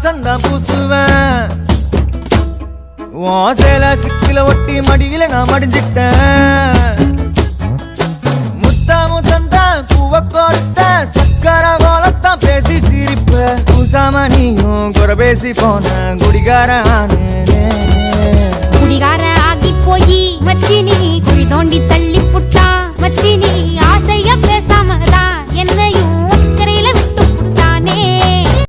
வாசந்தான் பூசுவேன். உன் சேல சிக்கில ஒட்டி மடியில நான் மடிஞ்சிட்டேன். முத்தாமு தந்தா பூவ கோர்த்த சக்கர கோலத்தான் பேசி சிரிப்ப. பூசாம நீயும் குறை பேசி போன குடிகார குடிகார ஆகி போய் மச்சி நீ குழி தோண்டி தள்ளி புட்டா. மச்சி நீ ஆசைய பேசாமதான்